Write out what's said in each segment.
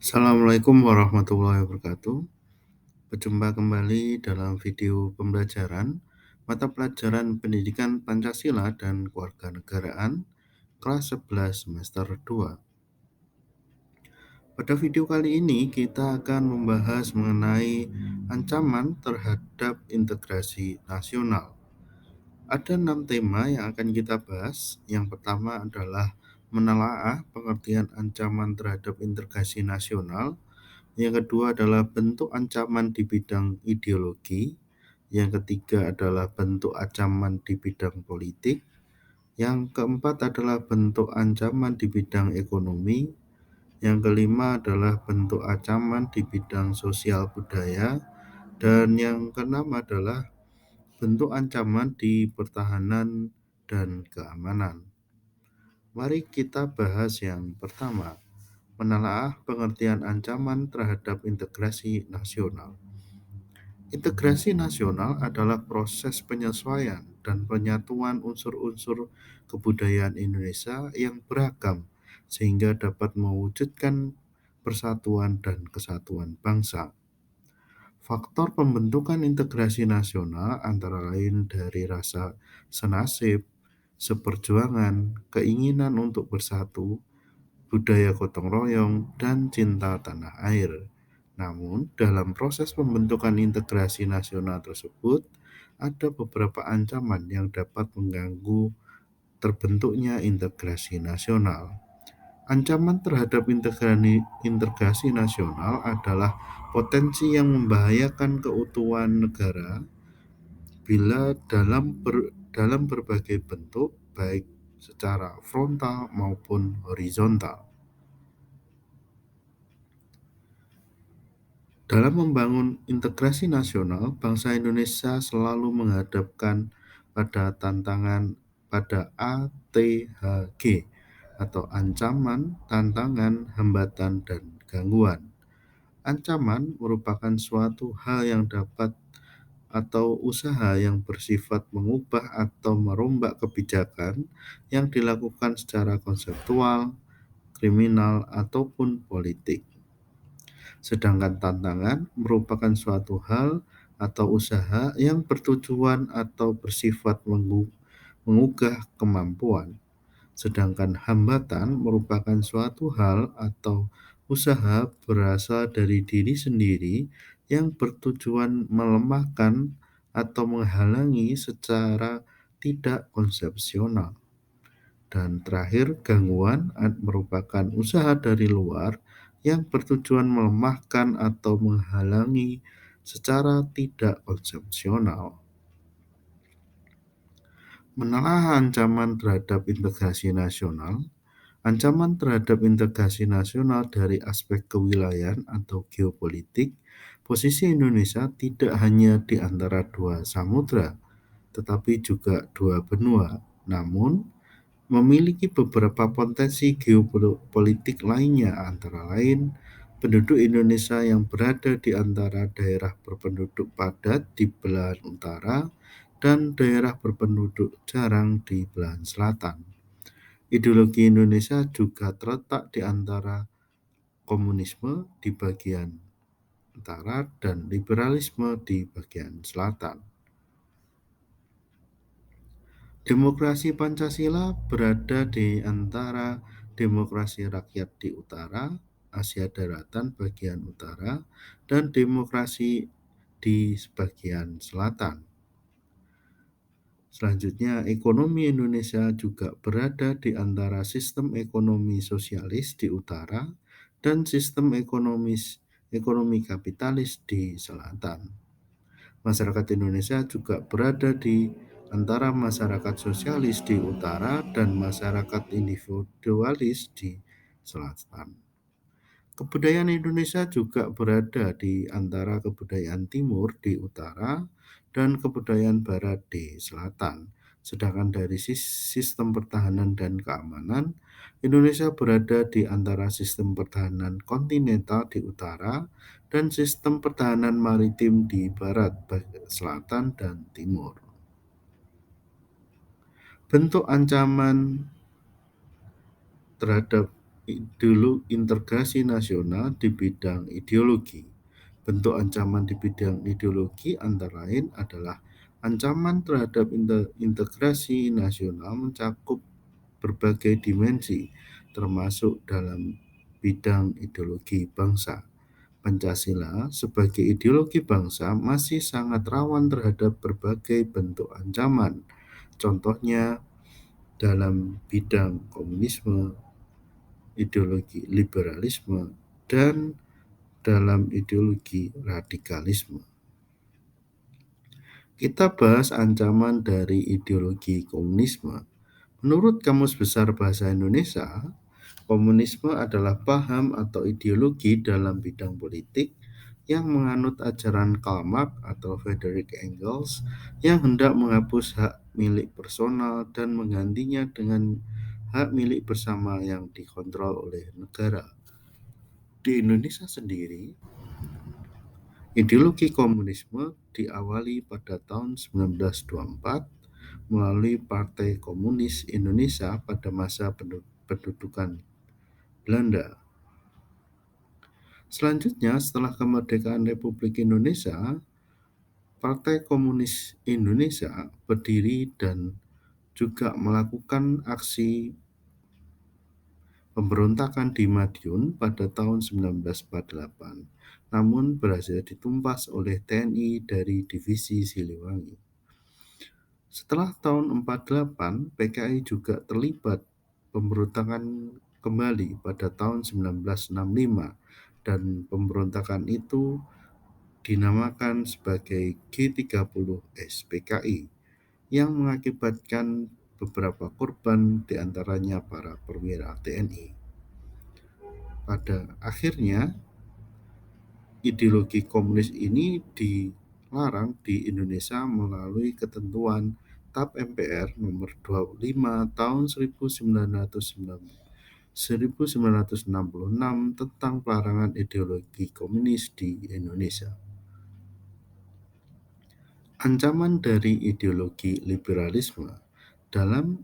Assalamualaikum warahmatullahi wabarakatuh. Berjumpa kembali dalam video pembelajaran mata pelajaran Pendidikan Pancasila dan Kewarganegaraan kelas 11 semester 2. Pada video kali ini kita akan membahas mengenai ancaman terhadap integrasi nasional. Ada 6 tema yang akan kita bahas. Yang pertama adalah menelaah pengertian ancaman terhadap integrasi nasional. Yang kedua adalah bentuk ancaman di bidang ideologi. Yang ketiga adalah bentuk ancaman di bidang politik. Yang keempat adalah bentuk ancaman di bidang ekonomi. Yang kelima adalah bentuk ancaman di bidang sosial budaya. Dan yang keenam adalah bentuk ancaman di pertahanan dan keamanan. Mari kita bahas yang pertama. Menelaah pengertian ancaman terhadap integrasi nasional. Integrasi nasional adalah proses penyesuaian dan penyatuan unsur-unsur kebudayaan Indonesia yang beragam sehingga dapat mewujudkan persatuan dan kesatuan bangsa. Faktor pembentukan integrasi nasional antara lain dari rasa senasib, seperjuangan, keinginan untuk bersatu, budaya gotong royong, dan cinta tanah air. Namun, dalam proses pembentukan integrasi nasional tersebut, ada beberapa ancaman yang dapat mengganggu terbentuknya integrasi nasional. Ancaman terhadap integrasi nasional adalah potensi yang membahayakan keutuhan negara bila dalam berbagai bentuk, baik secara frontal maupun horizontal. Dalam membangun integrasi nasional, bangsa Indonesia selalu menghadapkan pada tantangan pada ATHG atau ancaman, tantangan, hambatan, dan gangguan. Ancaman merupakan suatu hal yang dapat atau usaha yang bersifat mengubah atau merombak kebijakan yang dilakukan secara konseptual, kriminal, ataupun politik. Sedangkan tantangan merupakan suatu hal atau usaha yang bertujuan atau bersifat mengugah kemampuan. Sedangkan hambatan merupakan suatu hal atau usaha berasal dari diri sendiri yang bertujuan melemahkan atau menghalangi secara tidak konsepsional. Dan terakhir, gangguan merupakan usaha dari luar yang bertujuan melemahkan atau menghalangi secara tidak konsepsional. Menelaah ancaman terhadap integrasi nasional. Ancaman terhadap integrasi nasional dari aspek kewilayahan atau geopolitik, posisi Indonesia tidak hanya di antara dua samudra, tetapi juga dua benua, namun memiliki beberapa potensi geopolitik lainnya, antara lain penduduk Indonesia yang berada di antara daerah berpenduduk padat di belahan utara dan daerah berpenduduk jarang di belahan selatan. Ideologi Indonesia juga terletak di antara komunisme di bagian utara dan liberalisme di bagian selatan. Demokrasi Pancasila berada di antara demokrasi rakyat di utara, Asia Daratan bagian utara, dan demokrasi di bagian selatan. Selanjutnya, ekonomi Indonesia juga berada di antara sistem ekonomi sosialis di utara dan sistem ekonomi kapitalis di selatan. Masyarakat Indonesia juga berada di antara masyarakat sosialis di utara dan masyarakat individualis di selatan. Kebudayaan Indonesia juga berada di antara kebudayaan timur di utara dan kebudayaan barat di selatan. Sedangkan dari sistem pertahanan dan keamanan, Indonesia berada di antara sistem pertahanan kontinental di utara dan sistem pertahanan maritim di barat, selatan, dan timur. Bentuk ancaman terhadap integrasi nasional di bidang ideologi. Bentuk ancaman di bidang ideologi antara lain adalah ancaman terhadap integrasi nasional mencakup berbagai dimensi, termasuk dalam bidang ideologi bangsa. Pancasila sebagai ideologi bangsa masih sangat rawan terhadap berbagai bentuk ancaman. Contohnya dalam bidang komunisme, ideologi liberalisme, dan dalam ideologi radikalisme. Kita bahas ancaman dari ideologi komunisme. Menurut Kamus Besar Bahasa Indonesia, komunisme adalah paham atau ideologi dalam bidang politik yang menganut ajaran Karl Marx atau Friedrich Engels yang hendak menghapus hak milik personal dan menggantinya dengan hak milik bersama yang dikontrol oleh negara. Di Indonesia sendiri, ideologi komunisme diawali pada tahun 1924 melalui Partai Komunis Indonesia pada masa pendudukan Belanda. Selanjutnya, setelah kemerdekaan Republik Indonesia, Partai Komunis Indonesia berdiri dan juga melakukan aksi pemberontakan di Madiun pada tahun 1948, namun berhasil ditumpas oleh TNI dari Divisi Siliwangi. Setelah tahun 48, PKI juga terlibat pemberontakan kembali pada tahun 1965 dan pemberontakan itu dinamakan sebagai G30S PKI yang mengakibatkan beberapa korban diantaranya para perwira TNI. Pada akhirnya, ideologi komunis ini dilarang di Indonesia melalui ketentuan TAP MPR nomor 25 tahun 1966 tentang pelarangan ideologi komunis di Indonesia. Ancaman dari ideologi liberalisme. Dalam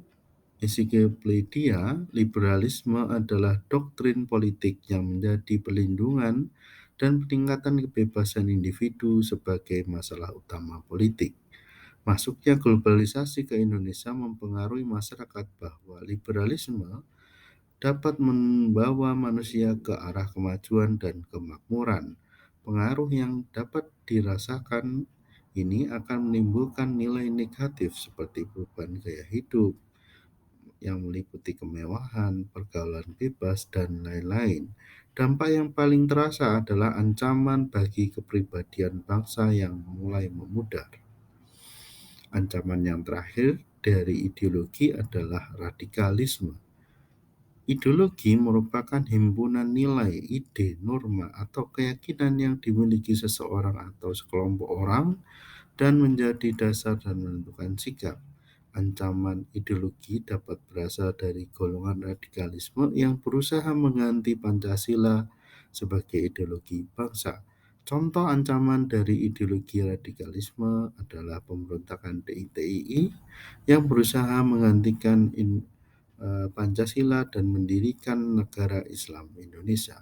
ensiklopedia, liberalisme adalah doktrin politik yang menjadi pelindungan dan peningkatan kebebasan individu sebagai masalah utama politik. Masuknya globalisasi ke Indonesia mempengaruhi masyarakat bahwa liberalisme dapat membawa manusia ke arah kemajuan dan kemakmuran. Pengaruh yang dapat dirasakan ini akan menimbulkan nilai negatif seperti perubahan gaya hidup yang meliputi kemewahan, pergaulan bebas, dan lain-lain. Dampak yang paling terasa adalah ancaman bagi kepribadian bangsa yang mulai memudar. Ancaman yang terakhir dari ideologi adalah radikalisme. Ideologi merupakan himpunan nilai, ide, norma, atau keyakinan yang dimiliki seseorang atau sekelompok orang dan menjadi dasar dan menentukan sikap. Ancaman ideologi dapat berasal dari golongan radikalisme yang berusaha mengganti Pancasila sebagai ideologi bangsa. Contoh ancaman dari ideologi radikalisme adalah pemberontakan DITII yang berusaha menggantikan Pancasila dan mendirikan negara Islam Indonesia.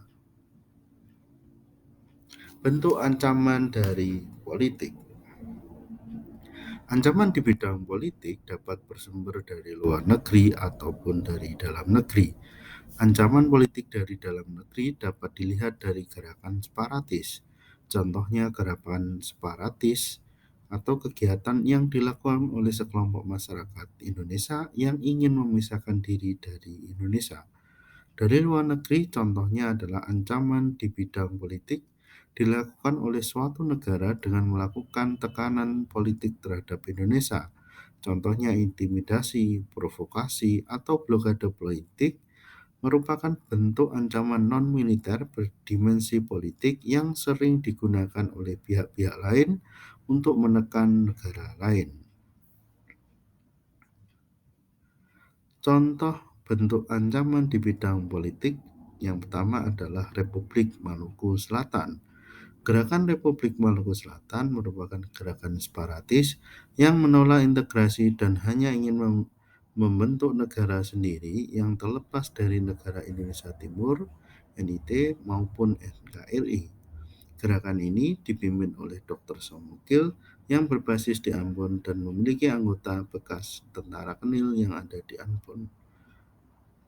Bentuk ancaman dari politik. Ancaman di bidang politik dapat bersumber dari luar negeri ataupun dari dalam negeri. Ancaman politik dari dalam negeri dapat dilihat dari gerakan separatis. Contohnya gerakan separatis atau kegiatan yang dilakukan oleh sekelompok masyarakat Indonesia yang ingin memisahkan diri dari Indonesia. Dari luar negeri, contohnya adalah ancaman di bidang politik dilakukan oleh suatu negara dengan melakukan tekanan politik terhadap Indonesia. Contohnya intimidasi, provokasi, atau blokade politik merupakan bentuk ancaman non-militer berdimensi politik yang sering digunakan oleh pihak-pihak lain untuk menekan negara lain. Contoh bentuk ancaman di bidang politik yang pertama adalah Republik Maluku Selatan. Gerakan Republik Maluku Selatan merupakan gerakan separatis yang menolak integrasi dan hanya ingin membentuk negara sendiri yang terlepas dari negara Indonesia Timur, NIT maupun NKRI. Gerakan ini dipimpin oleh Dr. Somukil yang berbasis di Ambon dan memiliki anggota bekas tentara Kenil yang ada di Ambon.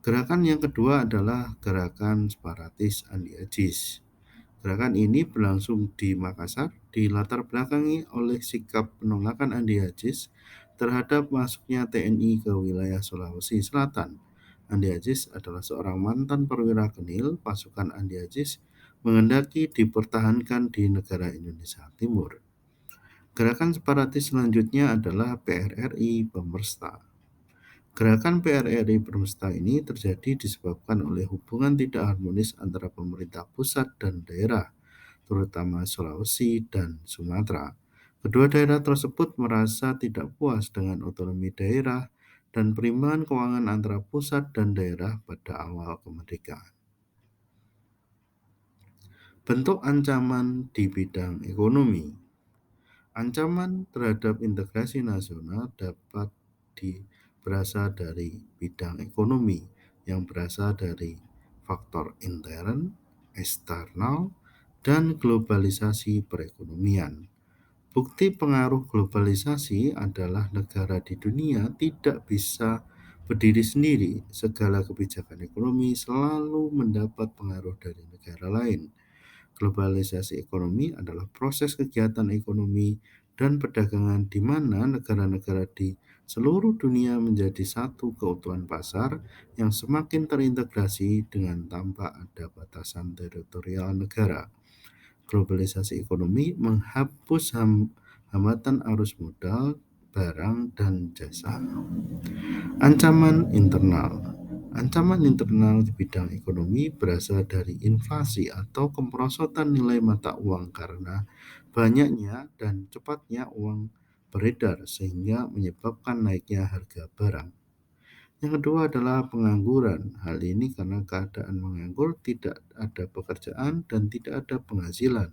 Gerakan yang kedua adalah gerakan separatis Andi Agis. Gerakan ini berlangsung di Makassar, dilatar belakangi oleh sikap penolakan Andi Agis terhadap masuknya TNI ke wilayah Sulawesi Selatan. Andi Agis adalah seorang mantan perwira Kenil. Pasukan Andi Agis menghendaki dipertahankan di negara Indonesia Timur. Gerakan separatis selanjutnya adalah PRRI Pemersta. Gerakan PRRI Permesta ini terjadi disebabkan oleh hubungan tidak harmonis antara pemerintah pusat dan daerah, terutama Sulawesi dan Sumatera. Kedua daerah tersebut merasa tidak puas dengan otonomi daerah dan perimbangan keuangan antara pusat dan daerah pada awal kemerdekaan. Bentuk ancaman di bidang ekonomi. Ancaman terhadap integrasi nasional dapat berasal dari bidang ekonomi yang berasal dari faktor intern, eksternal, dan globalisasi perekonomian. Bukti pengaruh globalisasi adalah negara di dunia tidak bisa berdiri sendiri. Segala kebijakan ekonomi selalu mendapat pengaruh dari negara lain. Globalisasi ekonomi adalah proses kegiatan ekonomi dan perdagangan di mana negara-negara di seluruh dunia menjadi satu keutuhan pasar yang semakin terintegrasi dengan tanpa ada batasan teritorial negara. Globalisasi ekonomi menghapus hambatan arus modal, barang, dan jasa. Ancaman internal. Ancaman internal di bidang ekonomi berasal dari inflasi atau kemerosotan nilai mata uang karena banyaknya dan cepatnya uang beredar sehingga menyebabkan naiknya harga barang. Yang kedua adalah pengangguran. Hal ini karena keadaan menganggur, tidak ada pekerjaan dan tidak ada penghasilan.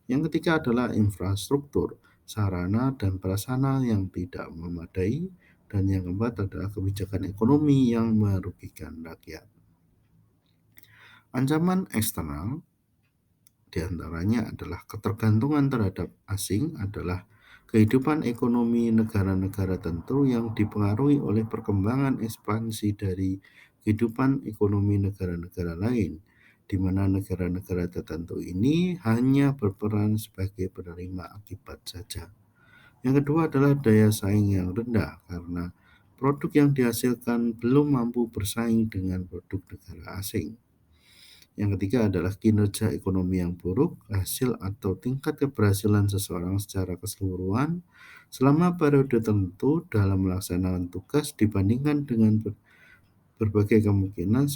Yang ketiga adalah infrastruktur, sarana dan prasarana yang tidak memadai, dan yang keempat adalah kebijakan ekonomi yang merugikan rakyat. Ancaman eksternal diantaranya adalah ketergantungan terhadap asing adalah kehidupan ekonomi negara-negara tertentu yang dipengaruhi oleh perkembangan ekspansi dari kehidupan ekonomi negara-negara lain, di mana negara-negara tertentu ini hanya berperan sebagai penerima akibat saja. Yang kedua adalah daya saing yang rendah karena produk yang dihasilkan belum mampu bersaing dengan produk negara asing. Yang ketiga adalah kinerja ekonomi yang buruk, hasil atau tingkat keberhasilan seseorang secara keseluruhan selama periode tertentu dalam melaksanakan tugas dibandingkan dengan berbagai kemungkinan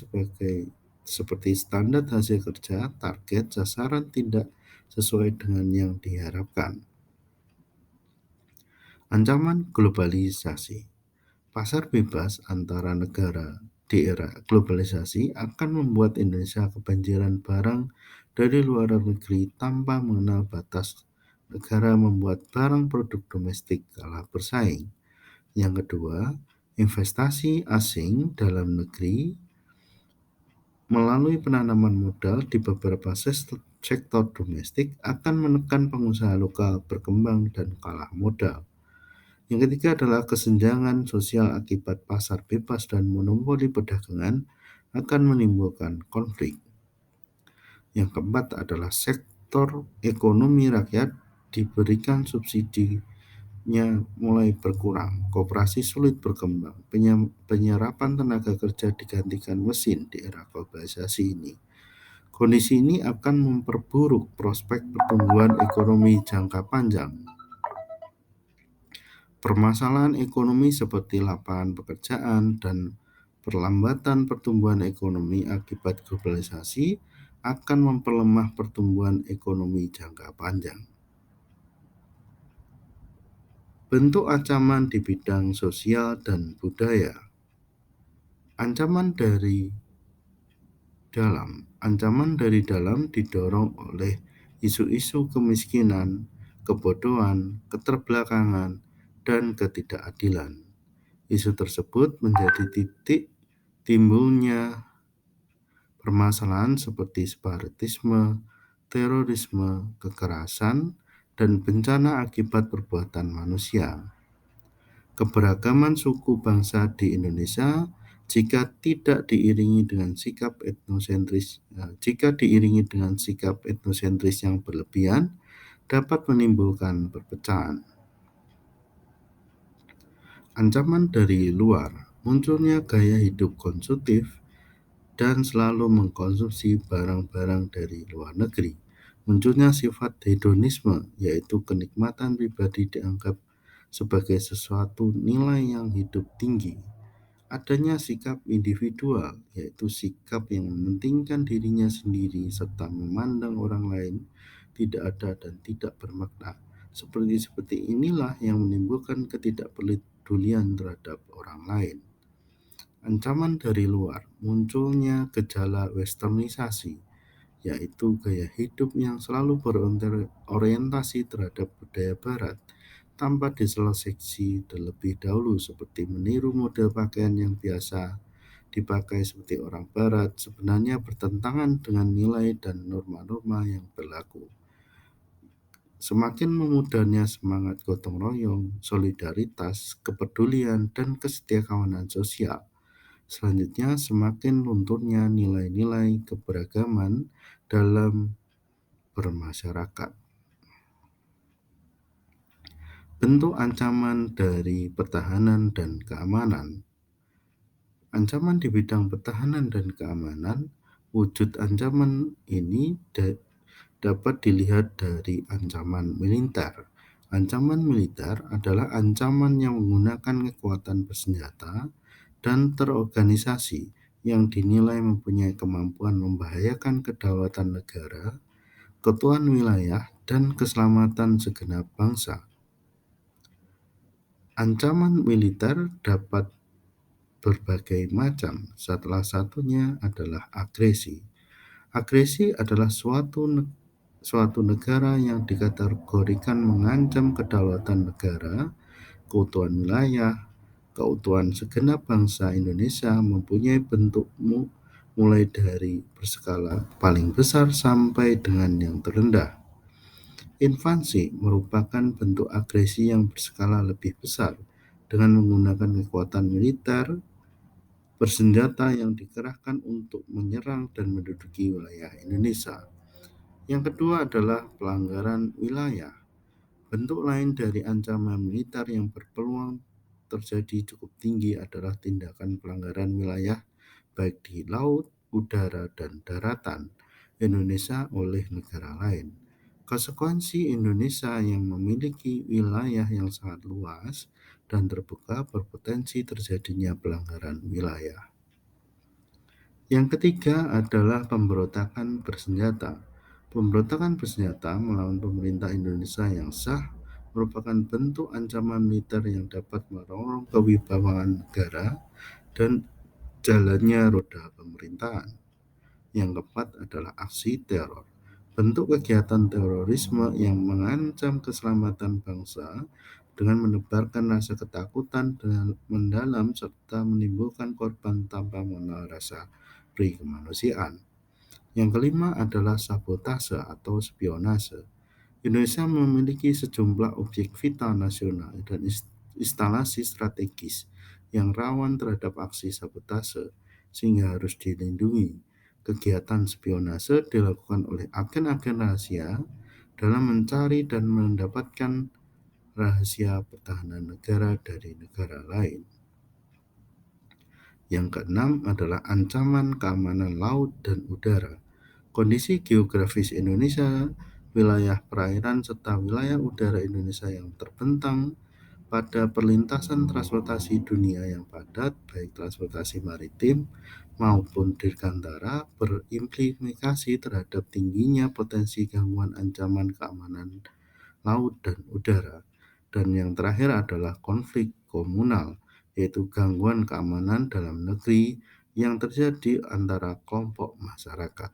seperti standar hasil kerja, target, sasaran tidak sesuai dengan yang diharapkan. Ancaman globalisasi. Pasar bebas antara negara di era globalisasi akan membuat Indonesia kebanjiran barang dari luar negeri tanpa mengenal batas. Negara membuat barang produk domestik kalah bersaing. Yang kedua, investasi asing dalam negeri melalui penanaman modal di beberapa sektor domestik akan menekan pengusaha lokal berkembang dan kalah modal. Yang ketiga adalah kesenjangan sosial akibat pasar bebas dan monopoli perdagangan akan menimbulkan konflik. Yang keempat adalah sektor ekonomi rakyat diberikan subsidinya mulai berkurang, koperasi sulit berkembang, penyerapan tenaga kerja digantikan mesin di era globalisasi ini. Kondisi ini akan memperburuk prospek pertumbuhan ekonomi jangka panjang. Permasalahan ekonomi seperti lapangan pekerjaan dan perlambatan pertumbuhan ekonomi akibat globalisasi akan memperlemah pertumbuhan ekonomi jangka panjang. Bentuk ancaman di bidang sosial dan budaya. Ancaman dari dalam didorong oleh isu-isu kemiskinan, kebodohan, keterbelakangan, dan ketidakadilan. Isu tersebut menjadi titik timbulnya permasalahan seperti separatisme, terorisme, kekerasan, dan bencana akibat perbuatan manusia. Keberagaman suku bangsa di Indonesia jika diiringi dengan sikap etnosentris yang berlebihan dapat menimbulkan perpecahan. Ancaman dari luar, munculnya gaya hidup konsumtif dan selalu mengkonsumsi barang-barang dari luar negeri. Munculnya sifat hedonisme, yaitu kenikmatan pribadi dianggap sebagai sesuatu nilai yang hidup tinggi. Adanya sikap individual, yaitu sikap yang mementingkan dirinya sendiri serta memandang orang lain tidak ada dan tidak bermakna. Seperti inilah yang menimbulkan ketidakpedulian terhadap orang lain. Ancaman dari luar, munculnya gejala westernisasi, yaitu gaya hidup yang selalu berorientasi terhadap budaya barat tanpa diseleksi terlebih dahulu, seperti meniru model pakaian yang biasa dipakai seperti orang barat sebenarnya bertentangan dengan nilai dan norma-norma yang berlaku. Semakin memudahnya semangat gotong royong, solidaritas, kepedulian, dan kesetiakawanan sosial. Selanjutnya, semakin lunturnya nilai-nilai keberagaman dalam bermasyarakat. Bentuk ancaman dari pertahanan dan keamanan. Ancaman di bidang pertahanan dan keamanan, wujud ancaman ini dapat dilihat dari ancaman militer. Ancaman militer adalah ancaman yang menggunakan kekuatan bersenjata dan terorganisasi yang dinilai mempunyai kemampuan membahayakan kedaulatan negara, keutuhan wilayah, dan keselamatan segenap bangsa. Ancaman militer dapat berbagai macam, salah satunya adalah agresi. Agresi adalah suatu negara yang dikategorikan mengancam kedaulatan negara, keutuhan wilayah, keutuhan segenap bangsa. Indonesia mempunyai bentuk mulai dari berskala paling besar sampai dengan yang terendah. Invasi merupakan bentuk agresi yang berskala lebih besar dengan menggunakan kekuatan militer bersenjata yang dikerahkan untuk menyerang dan menduduki wilayah Indonesia. Yang kedua adalah pelanggaran wilayah. Bentuk lain dari ancaman militer yang berpeluang terjadi cukup tinggi adalah tindakan pelanggaran wilayah baik di laut, udara, dan daratan Indonesia oleh negara lain. Konsekuensi Indonesia yang memiliki wilayah yang sangat luas dan terbuka berpotensi terjadinya pelanggaran wilayah. Yang ketiga adalah pemberontakan bersenjata. Pemberontakan bersenjata melawan pemerintah Indonesia yang sah merupakan bentuk ancaman militer yang dapat merongrong kewibawaan negara dan jalannya roda pemerintahan. Yang keempat adalah aksi teror. Bentuk kegiatan terorisme yang mengancam keselamatan bangsa dengan menebarkan rasa ketakutan mendalam serta menimbulkan korban tanpa mengenal rasa kemanusiaan. Yang kelima adalah sabotase atau spionase. Indonesia memiliki sejumlah objek vital nasional dan instalasi strategis yang rawan terhadap aksi sabotase, sehingga harus dilindungi. Kegiatan spionase dilakukan oleh agen-agen rahasia dalam mencari dan mendapatkan rahasia pertahanan negara dari negara lain. Yang keenam adalah ancaman keamanan laut dan udara. Kondisi geografis Indonesia, wilayah perairan, serta wilayah udara Indonesia yang terbentang pada perlintasan transportasi dunia yang padat, baik transportasi maritim maupun dirgantara, berimplikasi terhadap tingginya potensi gangguan ancaman keamanan laut dan udara. Dan yang terakhir adalah konflik komunal, yaitu gangguan keamanan dalam negeri yang terjadi antara kelompok masyarakat.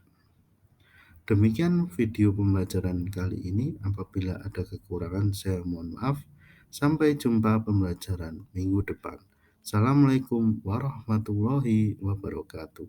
Demikian video pembelajaran kali ini. Apabila ada kekurangan, saya mohon maaf. Sampai jumpa pembelajaran minggu depan. Assalamualaikum warahmatullahi wabarakatuh.